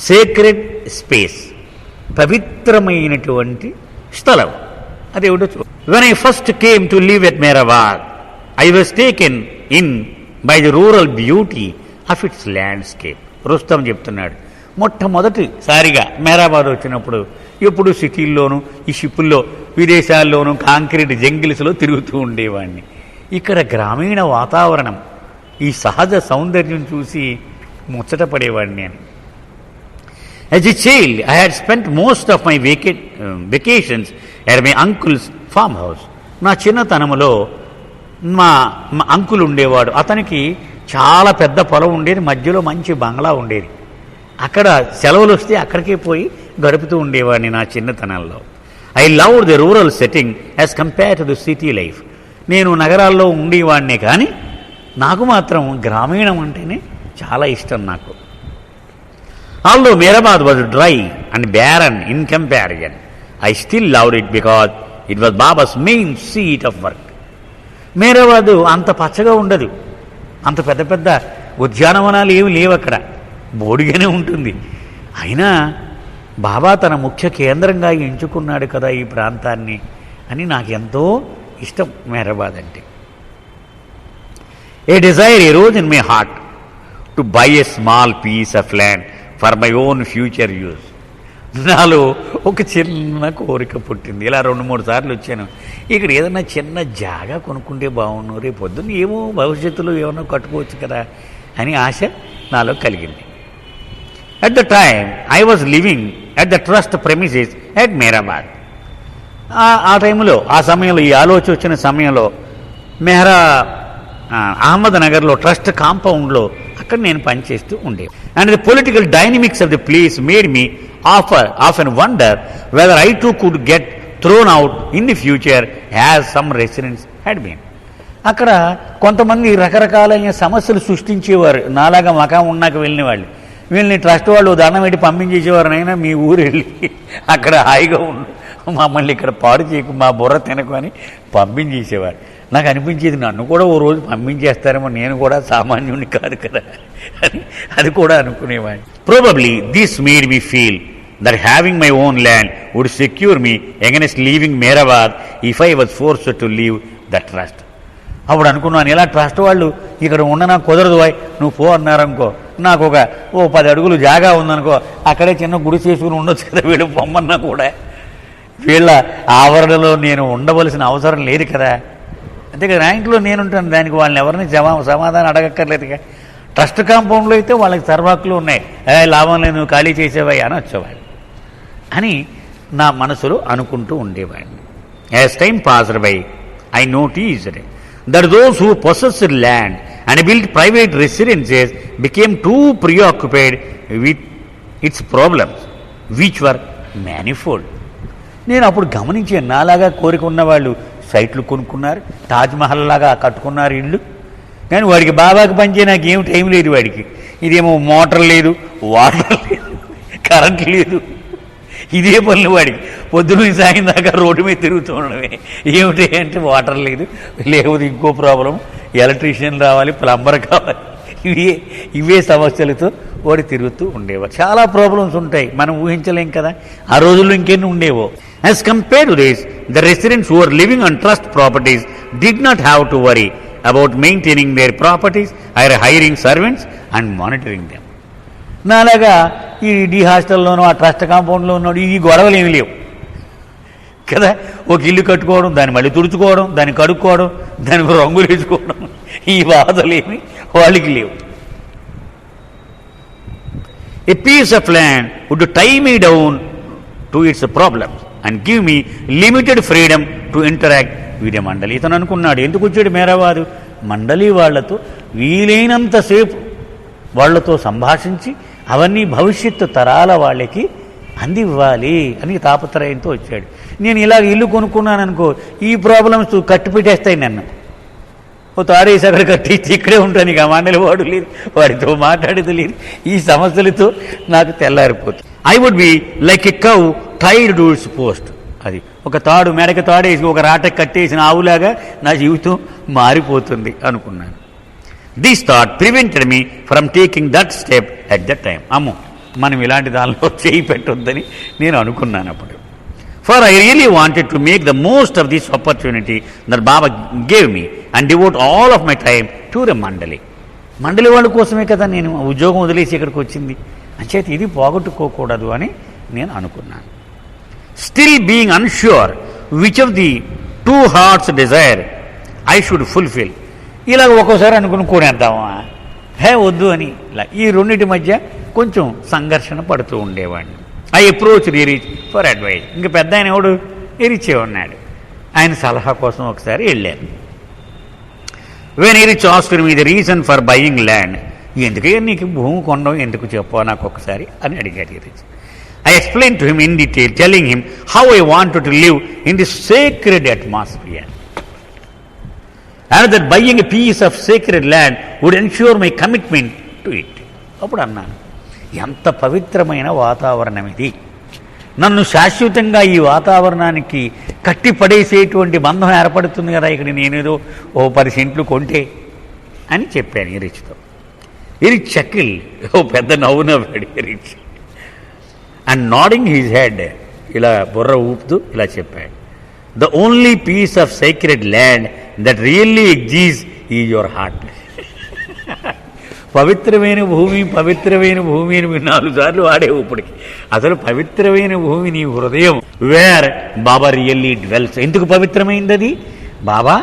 Sacred space, పవిత్రమైనటువంటి స్థలం. అదేమిటో చూ. When I first came to live at Meherabad I was taken in by the rural beauty of its landscape. Rustom చెప్తున్నాడు, మొట్టమొదటిసారిగా మేరాబాద్ వచ్చినప్పుడు ఎప్పుడు సిటీల్లోనూ ఈ షిప్పుల్లో విదేశాల్లోనూ కాంక్రీట్ జంగిల్స్లో తిరుగుతూ ఉండేవాడిని. ఇక్కడ గ్రామీణ వాతావరణం, ఈ సహజ సౌందర్యం చూసి ముచ్చట పడేవాడిని నేను. As a child, I had spent most of my vacations at my uncle's farmhouse. నా చిన్నతనములో మా అంకుల్ ఉండేవాడు. అతనికి చాలా పెద్ద పొలం ఉండేది, మధ్యలో మంచి బంగ్లా ఉండేది. అక్కడ సెలవులు వస్తే అక్కడికే పోయి గడుపుతూ ఉండేవాడిని నా చిన్నతనంలో. I love the rural setting as compare to the city life. నేను నగరాల్లో ఉండేవాడినే కానీ నాకు మాత్రం గ్రామీణం అంటేనే చాలా ఇష్టం నాకు. Although Mehrabad was dry and barren in comparison, I still loved it because it was Baba's main seat of work. Mehrabad అంత పచ్చగా ఉండదు, అంత పెద్ద పెద్ద ఉద్యానవనాలు ఏమి లేవు, అక్కడ బోడిగానే ఉంటుంది. అయినా బాబా తన ముఖ్య కేంద్రంగా ఎంచుకున్నాడు కదా ఈ ప్రాంతాన్ని అని నాకెంతో ఇష్టం మెహరాబాద్ అంటే. ఏ Dzire arose in my heart to buy a small piece of land for my own future use. నాలో ఒక చిన్న కోరిక పుట్టింది. ఇలా 2-3 సార్లు వచ్చాను, ఇక్కడ ఏదైనా చిన్న జాగా కొనుక్కుంటే బాగుండు, రేపు పొద్దున్న ఏమో భవిష్యత్తులో ఏమన్నా కట్టుకోవచ్చు కదా అని ఆశ నాలో కలిగింది. At the time I was living at the trust premises at Meherabad. ఆ టైంలో, ఆ సమయంలో, ఈ ఆలోచన వచ్చిన సమయంలో అహ్మద్ నగర్లో ట్రస్ట్ కాంపౌండ్లో అక్కడ నేను పనిచేస్తూ ఉండేది. And the political dynamics of the place made me often wonder whether I too could get thrown out in the future as some residents had been. అక్కడ కొంతమంది రకరకాలైన సమస్యలు సృష్టించేవారు, నాలాగా మకాం ఉన్నాక వెళ్ళిన వాళ్ళు. వీళ్ళని ట్రస్ట్ వాళ్ళు దండం పెట్టి పంపించేసేవారు, మీ ఊరు వెళ్ళి అక్కడ హాయిగా ఉండు, మమ్మల్ని ఇక్కడ పాడు చేయకు, మా బుర్ర తినకు అని పంపించేసేవారు. నాకు అనిపించేది నన్ను కూడా ఓ రోజు పంపించేస్తారేమో, నేను కూడా సామాన్యుడిని కాదు కదా అని అది కూడా అనుకునేవాడిని. Probably this made me feel that having my own land would secure me against leaving Mehrabad if I was forced to leave the trust. అప్పుడు అనుకున్నాను, ఇలా ట్రస్ట్ వాళ్ళు ఇక్కడ ఉండనా కుదరదు, నువ్వు పో అన్నారనుకో, నాకు ఒక 10 అడుగులు జాగా ఉందనుకో, అక్కడే చిన్న గుడి చేసుకుని ఉండొచ్చు కదా, వీళ్ళు పొమ్మన్నా కూడా వీళ్ళ ఆవరణలో నేను ఉండవలసిన అవసరం లేదు కదా. అంతే కదా, నా ఇంట్లో నేనుంటాను, దానికి వాళ్ళని ఎవరిని సమాధానం అడగక్కర్లేదుగా. ట్రస్ట్ కాంపౌండ్లో అయితే వాళ్ళకి సర్వాకులు ఉన్నాయి, లాభం లేదు నువ్వు ఖాళీ చేసేవాయి అని వచ్చేవాడు అని నా మనసులో అనుకుంటూ ఉండేవాడిని. As time passed by I noticed that those who possessed land and built private residences became too preoccupied with its problems, which were manifold. నేను అప్పుడు గమనించాను, నాలాగా కోరిక ఉన్నవాళ్ళు సైట్లు కొనుక్కున్నారు, తాజ్మహల్ లాగా కట్టుకున్నారు ఇళ్ళు, కానీ వాడికి బాబాకి పనిచే నాకు ఏమి టైం లేదు. వాడికి ఇదేమో మోటార్ లేదు, వాటర్ లేదు, కరెంట్ లేదు, ఇదే పనులు వాడికి. పొద్దున్న సాయం దాకా రోడ్డు మీద తిరుగుతూ ఉండడమే. ఏమిటి అంటే వాటర్ లేదు, లేకపోతే ఇంకో ప్రాబ్లం, ఎలక్ట్రీషియన్ రావాలి, ప్లంబర్ కావాలి, ఇవే సమస్యలతో వాడు తిరుగుతూ ఉండేవారు. చాలా ప్రాబ్లమ్స్ ఉంటాయి, మనం ఊహించలేం కదా. ఆ రోజుల్లో ఇంకెన్ని ఉండేవో. As compared to this, the residents who were living on trust properties did not have to worry about maintaining their properties or hiring servants and monitoring them. నాలాగా ఈ డి హాస్టల్లోనూ ఆ ట్రస్ట్ కాంపౌండ్లో ఉన్నాడు, ఈ గొడవలు ఏమి లేవు కదా. ఒక ఇల్లు కట్టుకోవడం, దాన్ని మళ్ళీ తుడుచుకోవడం, దాన్ని కడుక్కోవడం, దానికి రంగులు వేసుకోవడం, ఈ బాధలు ఏమి వాళ్ళకి లేవు. A piece of land would tie me down to its problems and give me limited freedom to interact with a మండలి. ఇతను అనుకున్నాడు, ఎందుకు వచ్చాడు మేరాబాదు, మండలి వాళ్లతో వీలైనంతసేపు వాళ్లతో సంభాషించి అవన్నీ భవిష్యత్తు తరాల వాళ్ళకి అందివ్వాలి అని తాపత్రయంతో వచ్చాడు. నేను ఇలా ఇల్లు కొనుక్కున్నాను అనుకో, ఈ ప్రాబ్లమ్స్ కట్టిపెట్టేస్తాయి నన్ను. ఓ తాడేసి అక్కడ కట్టించి ఇక్కడే ఉంటాను, ఇక మండలి వాడు లేదు, వాడితో మాట్లాడేది లేదు, ఈ సమస్యలతో నాకు తెల్లారిపోతుంది. I would be like a cow tied to its post. అది ఒక తాడు, మెడక తాడేసి ఒక రాట కట్టేసిన ఆవులాగా నా జీవితం మారిపోతుంది అనుకున్నాను. This thought prevented me from taking that step at that time. అమ్మో, మనం ఇలాంటి దానిలో చేయి పెట్టొద్దని నేను అనుకున్నాను అప్పుడు. For I really wanted to make the most of this opportunity that Baba gave me and devout all of my time to the మండలి. మండలి వాళ్ళ కోసమే కదా నేను ఉద్యోగం వదిలేసి ఇక్కడికి వచ్చింది, అంచేత ఇది పోగొట్టుకోకూడదు అని నేను అనుకున్నాను. Still being unsure which of the two hearts Dzire I should fulfil. ఇలాగ ఒక్కోసారి అనుకుని కొనేద్దామా, వద్దు అని, ఇలా ఈ రెండింటి మధ్య కొంచెం సంఘర్షణ పడుతూ ఉండేవాడిని. I approach reach for advice. ఇంక పెద్ద ఆయన ఎవడు ఎరిచే ఉన్నాడు, ఆయన సలహా కోసం ఒకసారి వెళ్ళాను. When Erich asked me the reason for buying land. ఎందుకయ్యా నీకు భూమి కొనడం ఎందుకు చెప్పు నాకు ఒకసారి అని అడిగాడు Erich. I explained to him in detail, telling him how I wanted to live in this sacred atmosphere, and that buying a piece of sacred land would ensure my commitment to it. అప్పుడు అన్నాను, ఎంత పవిత్రమైన వాతావరణం ఇది, నన్ను శాశ్వతంగా ఈ వాతావరణానికి కట్టి పడేసేటువంటి బంధం ఏర్పడుతుంది కదా ఇక్కడ నేనేదో 10 సెంట్లు కొంటే అని చెప్పాను ఎరిచ్తో. ఎరిచ్ చకిల్, పెద్ద నవ్వు నవ్వాడు Erich. And nodding his head, ఇలా బుర్ర ఊపుతూ ఇలా చెప్పాడు, the only piece of sacred land that really exist is your heart. పవిత్రమైన భూమి పవిత్రమైన భూమి అని 4 సార్లు వాడేవు ఇప్పటికి. అసలు పవిత్రమైన భూమి నీ హృదయం, వేర్ బాబా రియల్లీ డ్వెల్స్. ఎందుకు పవిత్రమైంది అది? బాబా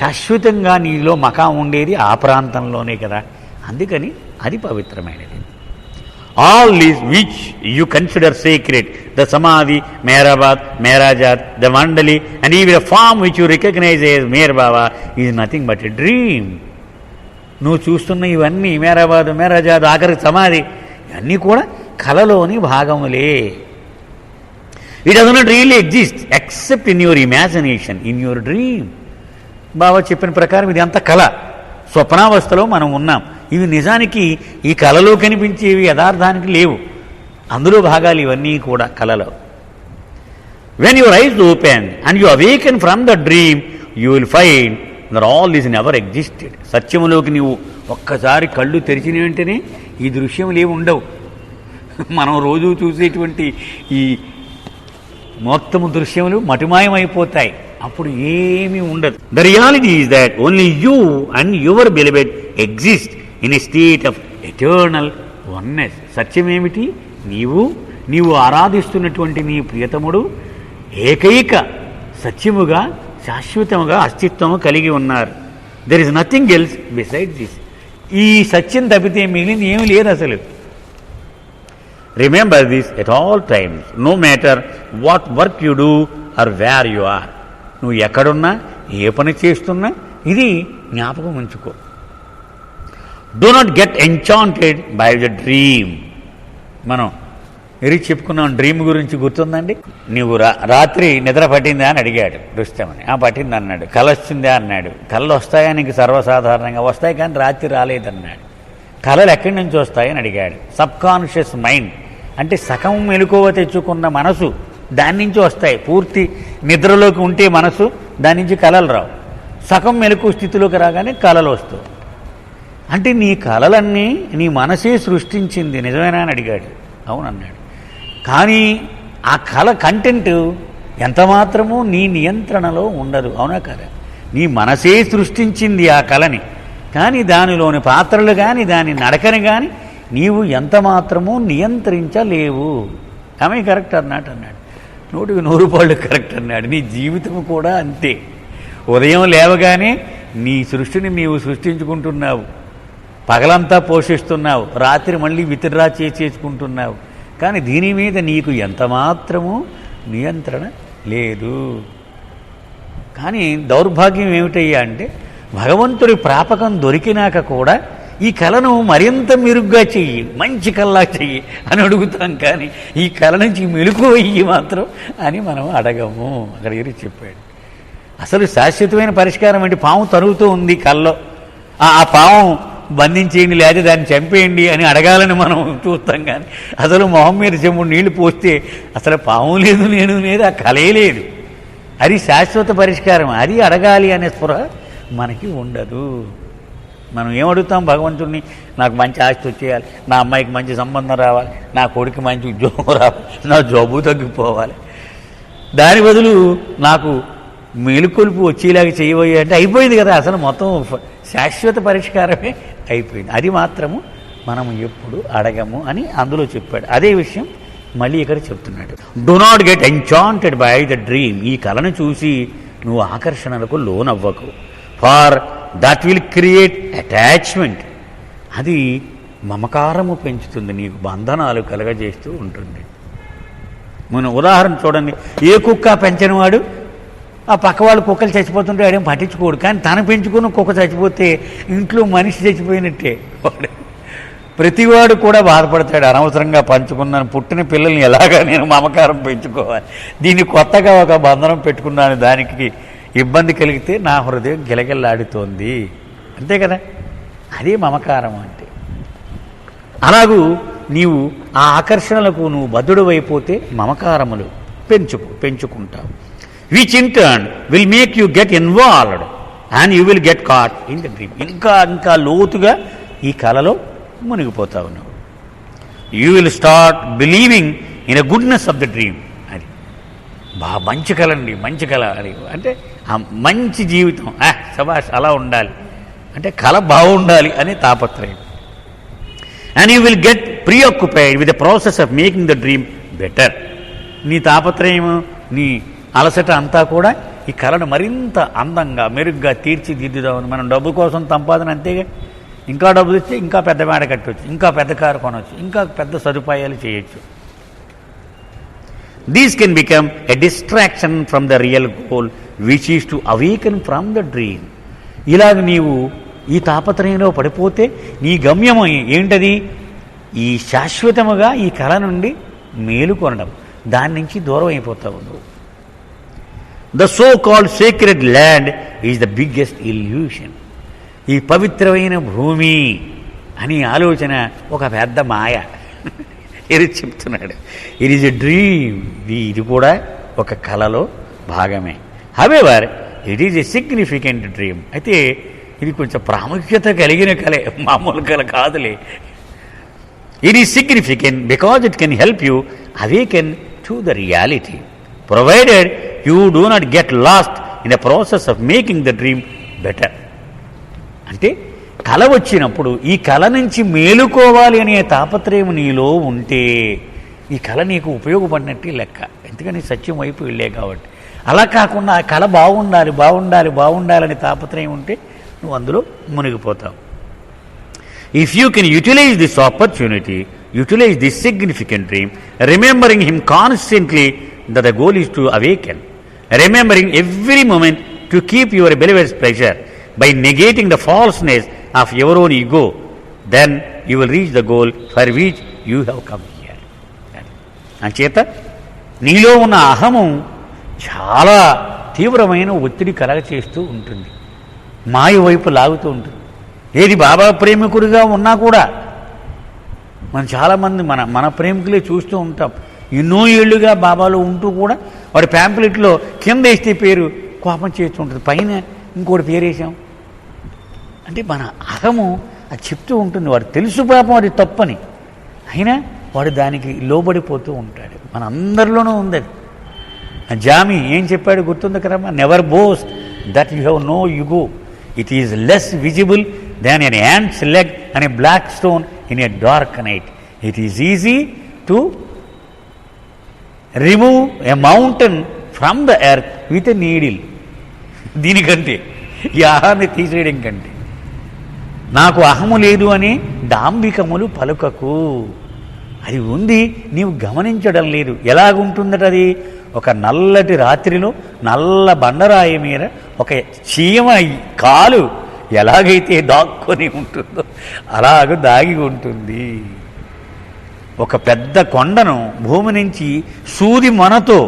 శాశ్వతంగా నీలో మకాం ఉండేది ఆ ప్రాంతంలోనే కదా, అందుకని అది పవిత్రమైనది. All these which you consider sacred, the Samadhi, Meherabad, Meherajat, the Mandali, and even a form which you recognize as Meher Baba is nothing but a dream. నువ్వు చూస్తున్న ఇవన్నీ మేరాబాద్, మేరాజాద్, ఆఖరి సమాధి ఇవన్నీ కూడా కలలోని భాగములే. It does not really exist except in your imagination, in your dream. Baba చెప్పిన ప్రకారం ఇది అంత కళ, స్వప్నావస్థలో మనం ఉన్నాం. ఇవి నిజానికి ఈ కళలో కనిపించేవి యథార్థానికి లేవు, అందులో భాగాలు ఇవన్నీ కూడా కళలో. When your eyes open and you awaken from the dream you will find that all is never existed. సత్యములోకి నీవు ఒక్కసారి కళ్ళు తెరిచిన వెంటనే ఈ దృశ్యములు ఏమి ఉండవు. మనం రోజు చూసేటువంటి ఈ మొత్తము దృశ్యములు మటుమాయమైపోతాయి, అప్పుడు ఏమీ ఉండదు. The reality is that only you and your beloved exist in a state of eternal oneness. సత్యమేమిటి? నీవు ఆరాధిస్తున్నటువంటి నీ ప్రియతముడు ఏకైక సత్యముగా శాశ్వతముగా అస్తిత్వము కలిగి ఉన్నారు. There is nothing else beside this. ఈ సత్యం తప్పితే మిగిలింది ఏమి లేదు అసలు. Remember this at all times, no matter what work you do or where you are. నువ్వు ఎక్కడున్నా ఏ పని చేస్తున్నా ఇది జ్ఞాపకం ఉంచుకో. Do not get enchanted by the dream. మనం ఎరిచి చెప్పుకున్నాం డ్రీమ్ గురించి, గుర్తుందండి? నీవు రాత్రి నిద్ర పట్టిందా అని అడిగాడు రుస్తమని. పట్టింది అన్నాడు. కళ వచ్చిందా అన్నాడు. కళలు వస్తాయా నీకు? సర్వసాధారణంగా వస్తాయి, కానీ రాత్రి రాలేదన్నాడు. కళలు ఎక్కడి నుంచి వస్తాయని అడిగాడు. సబ్కాన్షియస్ మైండ్ అంటే సగం మెలకువ తెచ్చుకున్న మనసు, దాని నుంచి వస్తాయి. పూర్తి నిద్రలోకి ఉంటే మనసు, దాని నుంచి కళలు రావు. సగం మెలకు స్థితిలోకి రాగానే కళలు వస్తాయి. అంటే నీ కళలన్నీ నీ మనసే సృష్టించింది, నిజమేనా అని అడిగాడు. అవునన్నాడు. కానీ ఆ కళ కంటెంట్ ఎంత మాత్రమూ నీ నియంత్రణలో ఉండదు, అవునా కదా? నీ మనసే సృష్టించింది ఆ కళని, కానీ దానిలోని పాత్రలు కానీ దాని నడకని కానీ నీవు ఎంత మాత్రమూ నియంత్రించలేవు. ఆమె కరెక్ట్ అన్నాడు. 100% కరెక్ట్ అన్నాడు. నీ జీవితం కూడా అంతే. ఉదయం లేవగానే నీ సృష్టిని నీవు సృష్టించుకుంటున్నావు, పగలంతా పోషిస్తున్నావు, రాత్రి మళ్ళీ విత్డ్రా చేసుకుంటున్నావు. కానీ దీని మీద నీకు ఎంత మాత్రమూ నియంత్రణ లేదు. కానీ దౌర్భాగ్యం ఏమిటయ్యా అంటే, భగవంతుడి ప్రాపకం దొరికినాక కూడా ఈ కళను మరింత మెరుగ్గా చెయ్యి, మంచి కళలా చెయ్యి అని అడుగుతాం, కానీ ఈ కళ నుంచి మెలుకు వెయ్యి మాత్రం అని మనం అడగము. అక్కడ గురించి చెప్పాడు. అసలు శాశ్వతమైన పరిష్కారం అంటే పాము తరుగుతూ ఉంది కళ్ళలో, ఆ పాము బంధించేయండి లేదా దాన్ని చంపేయండి అని అడగాలని మనం చూస్తాం. కానీ అసలు మొహం మీద చెంబు నీళ్లు పోస్తే అసలు పాము లేదు, నేను లేదు, ఆ కళే లేదు. అది శాశ్వత పరిష్కారం, అది అడగాలి అనే స్పృహ మనకి ఉండదు. మనం ఏమడుగుతాం భగవంతుడిని? నాకు మంచి ఆస్తి వచ్చేయాలి, నా అమ్మాయికి మంచి సంబంధం రావాలి, నా కొడుకు మంచి ఉద్యోగం రావాలి, నా జబ్బు తగ్గిపోవాలి. దాని బదులు నాకు మేలుకొలుపు వచ్చేలాగా చేయబోయే అంటే అయిపోయింది కదా, అసలు మొత్తం శాశ్వత పరిష్కారమే అయిపోయింది. అది మాత్రము మనం ఎప్పుడు అడగము అని అందులో చెప్పాడు. అదే విషయం మళ్ళీ ఇక్కడ చెప్తున్నాడు. Do not get enchanted by the dream. ఈ కళను చూసి నువ్వు ఆకర్షణలకు లోనవ్వకు. For that will create attachment. అది మమకారము పెంచుతుంది, నీకు బంధనాలు కలగజేస్తూ ఉంటుంది. మన ఉదాహరణ చూడండి, ఏ కుక్క పెంచని వాడు ఆ పక్క వాళ్ళు కుక్కలు చచ్చిపోతుంటే వాడేం పట్టించుకోడు. కానీ తను పెంచుకున్న కుక్క చచ్చిపోతే ఇంట్లో మనిషి చచ్చిపోయినట్టే. వాడు ప్రతివాడు కూడా బాధపడతాడు, అనవసరంగా పంచుకున్నాను పుట్టిన పిల్లల్ని ఎలాగా నేను మమకారం పెంచుకోవాలి, దీన్ని కొత్తగా ఒక బంధనం పెట్టుకున్నాను, దానికి ఇబ్బంది కలిగితే నా హృదయం గిలగిల్లాడుతోంది. అంతే కదా, అదే మమకారం అంటే. అలాగూ నీవు ఆ ఆకర్షణలకు నువ్వు బద్ధుడు అయిపోతే మమకారములు పెంచుకుంటావు. Which in turn will make you get involved and you will get caught in the dream. ఇంకా లోతుగా ఈ కళలో మునిగిపోతావు నువ్వు. You will start believing in a goodness of the dream. అది మంచి కళ అండి, మంచి కళ అది అంటే ఆ మంచి జీవితం, సబాష్ అలా ఉండాలి అంటే కళ బాగుండాలి అనే తాపత్రయం. And you will get preoccupied with the process of making the dream better. నీ తాపత్రయం, నీ అలసట అంతా కూడా ఈ కళను మరింత అందంగా మెరుగ్గా తీర్చిదిద్దుదామని. మనం డబ్బు కోసం సంపాదన అంతేగా, ఇంకా డబ్బులు ఇస్తే ఇంకా పెద్ద మేడ కట్టవచ్చు, ఇంకా పెద్ద కారు కొనవచ్చు, ఇంకా పెద్ద సదుపాయాలు చేయొచ్చు. These can become a distraction from the real goal which is to awaken from the dream. ఇలాగ నీవు ఈ తాపత్రయంలో పడిపోతే నీ గమ్యం ఏంటది? ఈ శాశ్వతముగా ఈ కళ నుండి మేలుకొనడం, దాని నుంచి దూరం అయిపోతావు నువ్వు. The so called sacred land is the biggest illusion. ఈ పవిత్రమైన భూమి అని ఆలోచన ఒక పెద్ద మాయ. ఇది చెప్తున్నాడు. It is a dream. ఇది కూడా ఒక కళలో భాగమే. However it is a significant dream. అయితే ఇది కొంచెం ప్రాముఖ్యత కలిగిన కళే, మామూలు కళ కాదులే. It is significant because it can help you awaken to the reality provided you do not get lost in the process of making the dream better. అంటే కళ వచ్చినప్పుడు ఈ కళ నుంచి మేలుకోవాలి అనే తాపత్రయం నీలో ఉంటే ఈ కళ నీకు ఉపయోగపడినట్టే లెక్క. ఎందుకని సత్యం వైపు వెళ్ళే కాబట్టి. అలా కాకుండా ఆ కళ బాగుండాలి బాగుండాలి బాగుండాలని తాపత్రయం ఉంటే నువ్వు అందులో మునిగిపోతావు. If you can utilize this opportunity, utilize this significant dream, remembering him constantly that the goal is to awaken, remembering every moment to keep your believers pressure by negating the falseness of your own ego, then you will reach the goal for which you have come here. అంచేత నీలో ఉన్న అహము చాలా తీవ్రమైన ఒత్తిడి కలగ చేస్తూ ఉంటుంది, మాయ వైపు లాగుతూ ఉంటుంది. ఏది బాబా ప్రేమికుడిగా ఉన్నా కూడా మనం చాలామంది మన ప్రేమికులే చూస్తూ ఉంటాం. ఎన్నో ఏళ్లుగా బాబాలో ఉంటూ కూడా వాడి ప్యాంప్లెట్లో కింద వేస్తే పేరు కోపం చేస్తూ ఉంటుంది, పైన ఇంకోటి పేరేసాం అంటే మన అహము అది చెప్తూ ఉంటుంది. వాడు తెలుసు పాపం అది తప్పని, అయినా వాడు దానికి లోబడిపోతూ ఉంటాడు. మన అందరిలోనూ ఉంది అది. జామి ఏం చెప్పాడు గుర్తుంది కదమ్మా? Never boast that you have no ego, it is less visible than an ant's leg and a black stone in a dark night. It is easy to remove a mountain from the earth with a needle. దీనికంటే ఈ అహాన్ని తీసేయడం కంటే నాకు అహము లేదు అని డాంబికములు పలుకకు. అది ఉంది, నీవు గమనించడం లేదు. ఎలాగుంటుందట అది? ఒక నల్లటి రాత్రిలో నల్ల బండరాయి మీద ఒక చీమ కాలు ఎలాగైతే దాక్కొని ఉంటుందో అలాగ దాగి ఉంటుంది. ఒక పెద్ద కొండను భూమి నుంచి సూది మనతో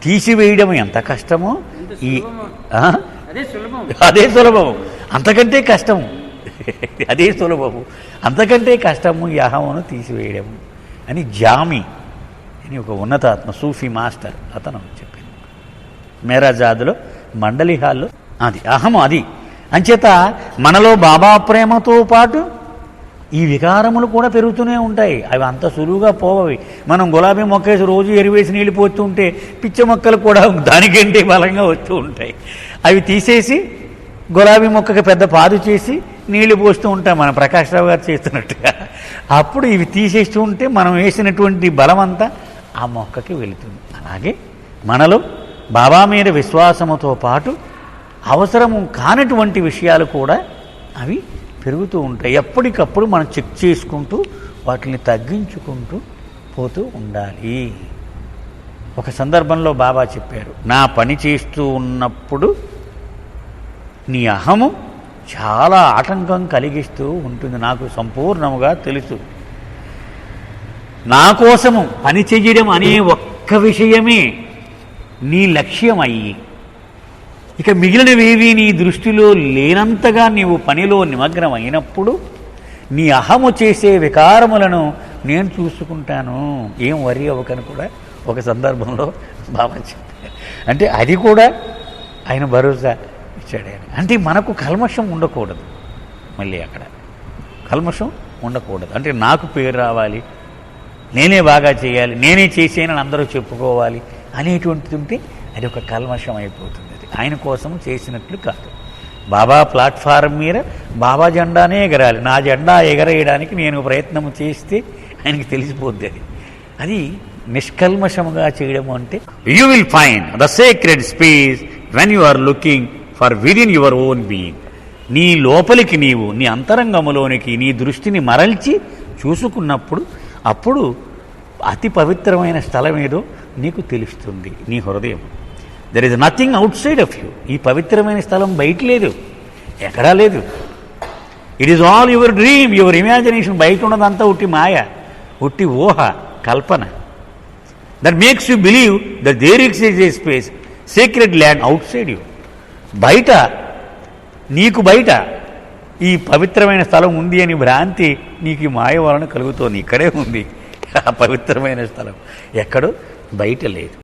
తీసివేయడం ఎంత కష్టమో అదే సులభము, అంతకంటే కష్టము. అదే సులభము, అంతకంటే కష్టము ఈ అహమును తీసివేయడము అని జామి అని ఒక ఉన్నతాత్మ సూఫీ మాస్టర్ అతను చెప్పింది. మేరాజాద్లో మండలి హాల్లో. అది అహము, అది అంచేత మనలో బాబా ప్రేమతో పాటు ఈ వికారములు కూడా పెరుగుతూనే ఉంటాయి. అవి అంత సులువుగా పోవవి. మనం గులాబీ మొక్కేసి రోజు ఎరువేసి నీళ్ళు పోతూ ఉంటే పిచ్చ మొక్కలు కూడా దానికంటే బలంగా వస్తూ ఉంటాయి. అవి తీసేసి గులాబీ మొక్కకి పెద్ద పాదు చేసి నీళ్లు పోస్తూ ఉంటాం మన ప్రకాష్ రావు గారు చేస్తున్నట్టుగా. అప్పుడు ఇవి తీసేస్తూ ఉంటే మనం వేసినటువంటి బలం అంతా ఆ మొక్కకి వెళుతుంది. అలాగే మనలో బాబా మీద విశ్వాసముతో పాటు అవసరము కానటువంటి విషయాలు కూడా అవి పెరుగుతూ ఉంటాయి. ఎప్పటికప్పుడు మనం చెక్ చేసుకుంటూ వాటిని తగ్గించుకుంటూ పోతూ ఉండాలి. ఒక సందర్భంలో బాబా చెప్పారు, నా పని చేస్తూ ఉన్నప్పుడు నీ అహము చాలా ఆటంకం కలిగిస్తూ ఉంటుంది, నాకు సంపూర్ణముగా తెలుసు. నా కోసము పని చెయ్యడం అనే ఒక్క విషయమే నీ లక్ష్యం అయ్యి ఇక మిగిలినవేవి నీ దృష్టిలో లేనంతగా నీవు పనిలో నిమగ్నం అయినప్పుడు నీ అహము చేసే వికారములను నేను చూసుకుంటాను, ఏం వరి అవ్వకని కూడా ఒక సందర్భంలో బాబా చెప్పారు. అంటే అది కూడా ఆయన భరోసా ఇచ్చాడు. ఆయన అంటే మనకు కల్మషం ఉండకూడదు. మళ్ళీ అక్కడ కల్మషం ఉండకూడదు. అంటే నాకు పేరు రావాలి, నేనే బాగా చేయాలి, నేనే చేసేనని అందరూ చెప్పుకోవాలి అనేటువంటిది ఉంటే అది ఒక కల్మషం అయిపోతుంది. అది ఆయన కోసం చేసినట్లు కాదు. బాబా ప్లాట్ఫారం మీద బాబా జెండానే ఎగరాలి. నా జెండా ఎగరేయడానికి నేను ప్రయత్నం చేస్తే ఆయనకి తెలిసిపోద్ది. అది నిష్కల్మషముగా చేయడం అంటే you will find the sacred space when you are looking for within your own being. నీ లోపలికి నీవు నీ అంతరంగములోనికి నీ దృష్టిని మరల్చి చూసుకున్నప్పుడు అప్పుడు అతి పవిత్రమైన స్థలం ఏదో నీకు తెలుస్తుంది, నీ హృదయం. There is nothing outside of you. ఈ పవిత్రమైన స్థలం బయట లేదు, ఎక్కడా లేదు. It is all your dream, your imagination. బయట ఉన్నదంతా ఉట్టి మాయ, ఉట్టి ఊహ, కల్పన. That makes you believe that there is a space, secret land outside you. బయట నీకు బయట ఈ పవిత్రమైన స్థలం ఉంది అని భ్రాంతి నీకు ఈ మాయ వలన కలుగుతోంది. ఇక్కడే ఉంది ఆ పవిత్రమైన స్థలం, ఎక్కడో బయట లేదు.